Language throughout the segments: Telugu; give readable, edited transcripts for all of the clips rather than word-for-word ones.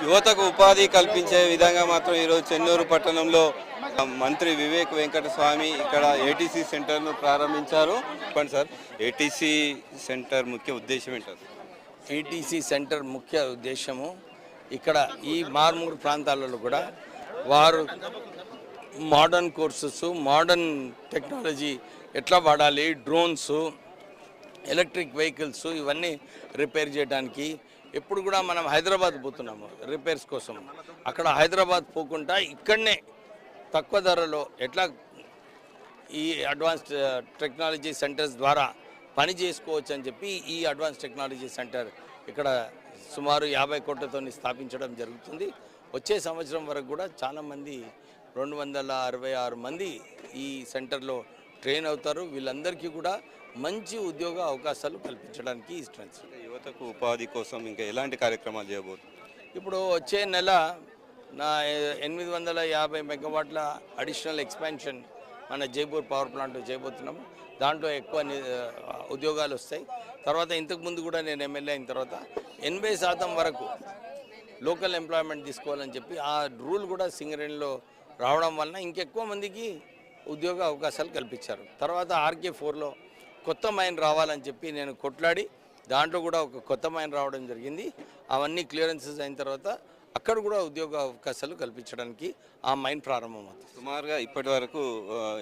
యువతకు ఉపాధి కల్పించే విధంగా మాత్రం ఈరోజు చెన్నూరు పట్టణంలో మంత్రి వివేక్ వెంకటస్వామి ఇక్కడ ఏటీసీ సెంటర్ను ప్రారంభించారు. చెప్పండి సార్, ఏటీసీ సెంటర్ ముఖ్య ఉద్దేశం ఏంటారు? ఏటీసీ సెంటర్ ముఖ్య ఉద్దేశము ఇక్కడ ఈ మార్మూర్ ప్రాంతాలలో కూడా వారు మోడర్న్ కోర్సెస్, మోడర్న్ టెక్నాలజీ ఎట్లా వాడాలి, డ్రోన్స్, ఎలక్ట్రిక్ వెహికల్స్ ఇవన్నీ రిపేర్ చేయడానికి. ఎప్పుడు కూడా మనం హైదరాబాద్ పోతున్నాము రిపేర్స్ కోసం, అక్కడ హైదరాబాద్ పోకుండా ఇక్కడనే తక్కువ ధరలో ఎట్లా ఈ అడ్వాన్స్డ్ టెక్నాలజీ సెంటర్స్ ద్వారా పని చేసుకోవచ్చు అని చెప్పి ఈ అడ్వాన్స్ టెక్నాలజీ సెంటర్ ఇక్కడ సుమారు 50 కోట్లతో స్థాపించడం జరుగుతుంది. వచ్చే సంవత్సరం వరకు కూడా చాలామంది 266 మంది ఈ సెంటర్లో ట్రైన్ అవుతారు. వీళ్ళందరికీ కూడా మంచి ఉద్యోగ అవకాశాలు కల్పించడానికి ఈ స్ట్రెంగ్స్. యువతకు ఉపాధి కోసం ఇంకా ఎలాంటి కార్యక్రమాలు చేయబోతుంది? ఇప్పుడు వచ్చే నెల నా 850 మెగావాట్ల అడిషనల్ ఎక్స్పాన్షన్ మన జైపూర్ పవర్ ప్లాంట్ చేయబోతున్నాము. దాంట్లో ఎక్కువ ఉద్యోగాలు వస్తాయి. తర్వాత ఇంతకుముందు కూడా నేను ఎమ్మెల్యే అయిన తర్వాత 80% వరకు లోకల్ ఎంప్లాయ్మెంట్ తీసుకోవాలని చెప్పి ఆ రూల్ కూడా సింగరేణిలో రావడం వలన ఇంకెక్కువ మందికి ఉద్యోగ అవకాశాలు కల్పించారు. తర్వాత RK4లో కొత్త మైన్ రావాలని చెప్పి నేను కొట్లాడి దాంట్లో కూడా ఒక కొత్త మైన్ రావడం జరిగింది. అవన్నీ క్లియరెన్సెస్ అయిన తర్వాత అక్కడ కూడా ఉద్యోగ అవకాశాలు కల్పించడానికి ఆ మైన్ ప్రారంభమవుతుంది. సుమారుగా ఇప్పటి వరకు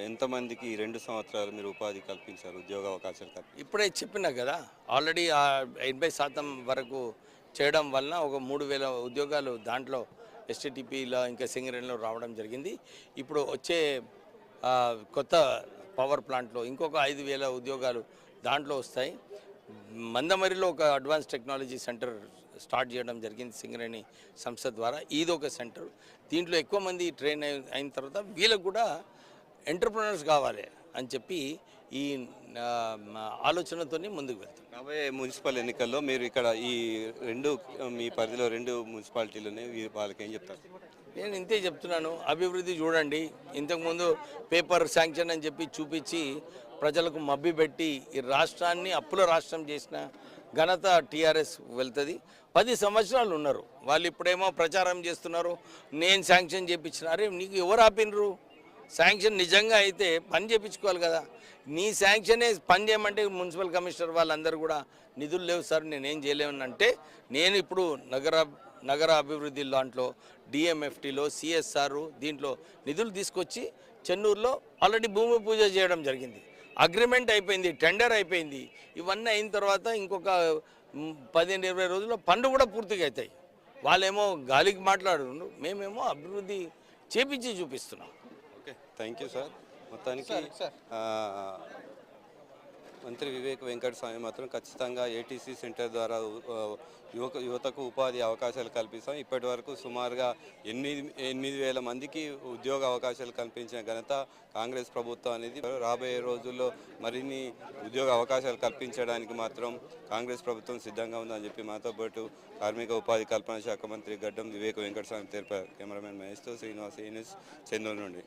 ఎంతమందికి 2 సంవత్సరాలు మీరు ఉపాధి కల్పించారు, ఉద్యోగ అవకాశాలు ఇప్పుడే చెప్పినా కదా, ఆల్రెడీ 80% వరకు చేయడం వలన ఒక 3000 ఉద్యోగాలు దాంట్లో STTPలో ఇంకా సింగరేణిలో రావడం జరిగింది. ఇప్పుడు వచ్చే కొత్త పవర్ ప్లాంట్లో ఇంకొక 5000 ఉద్యోగాలు దాంట్లో వస్తాయి. మందమరిలో ఒక అడ్వాన్స్ టెక్నాలజీ సెంటర్ స్టార్ట్ చేయడం జరిగింది సింగరేణి సంస్థ ద్వారా. ఇది ఒక సెంటర్. దీంట్లో ఎక్కువ మంది ట్రైన్ అయిన తర్వాత వీళ్ళకు కూడా ఎంటర్ప్రినర్స్ కావాలి అని చెప్పి ఈ ఆలోచనతో ముందుకు వెళ్తాం. రాబోయే మున్సిపల్ ఎన్నికల్లో మీరు ఇక్కడ మీ పరిధిలో 2 మున్సిపాలిటీలోనే వాళ్ళకి ఏం చెప్తారు? నేను ఇంతే చెప్తున్నాను, అభివృద్ధి చూడండి. ఇంతకుముందు పేపర్ శాంక్షన్ అని చెప్పి చూపించి ప్రజలకు మబ్బి పెట్టి ఈ రాష్ట్రాన్ని అప్పుల రాష్ట్రం చేసిన ఘనత టీఆర్ఎస్ వెళ్తుంది. 10 సంవత్సరాలు ఉన్నారు వాళ్ళు. ఇప్పుడేమో ప్రచారం చేస్తున్నారు నేను శాంక్షన్ చేయించిన. అరే నీకు ఎవరు ఆపినరు? శాంక్షన్ నిజంగా అయితే పని చేయించుకోవాలి కదా. నీ శాంక్షనే పని చేయమంటే మున్సిపల్ కమిషనర్ వాళ్ళందరూ కూడా నిధులు లేవు సార్ నేనేం చేయలేమని అంటే, నేను ఇప్పుడు నగర అభివృద్ధి దాంట్లో DMFTలో CSR దీంట్లో నిధులు తీసుకొచ్చి చెన్నూరులో ఆల్రెడీ భూమి పూజ చేయడం జరిగింది. అగ్రిమెంట్ అయిపోయింది, టెండర్ అయిపోయింది. ఇవన్నీ అయిన తర్వాత ఇంకొక 15-20 రోజుల్లో పనులు కూడా పూర్తిగా అవుతాయి. వాళ్ళేమో గాలికి మాట్లాడుతున్నారు, మేమేమో అభివృద్ధి చేపించి చూపిస్తున్నాం. Okay, thank you sir. మొత్తానికి మంత్రి వివేక్ వెంకటస్వామి మాత్రం ఖచ్చితంగా ఏటీసీ సెంటర్ ద్వారా యువతకు ఉపాధి అవకాశాలు కల్పిస్తాం. ఇప్పటి వరకు సుమారుగా 8,000 మందికి ఉద్యోగ అవకాశాలు కల్పించిన ఘనత కాంగ్రెస్ ప్రభుత్వం అనేది. రాబోయే రోజుల్లో మరిన్ని ఉద్యోగ అవకాశాలు కల్పించడానికి మాత్రం కాంగ్రెస్ ప్రభుత్వం సిద్ధంగా ఉందని చెప్పి మాతో పాటు కార్మిక ఉపాధి కల్పన శాఖ మంత్రి గడ్డం వివేక్ వెంకటస్వామి తెలిపారు. కెమెరామెన్ మహేష్తో శ్రీనివాస్, చెన్నూరు నుండి.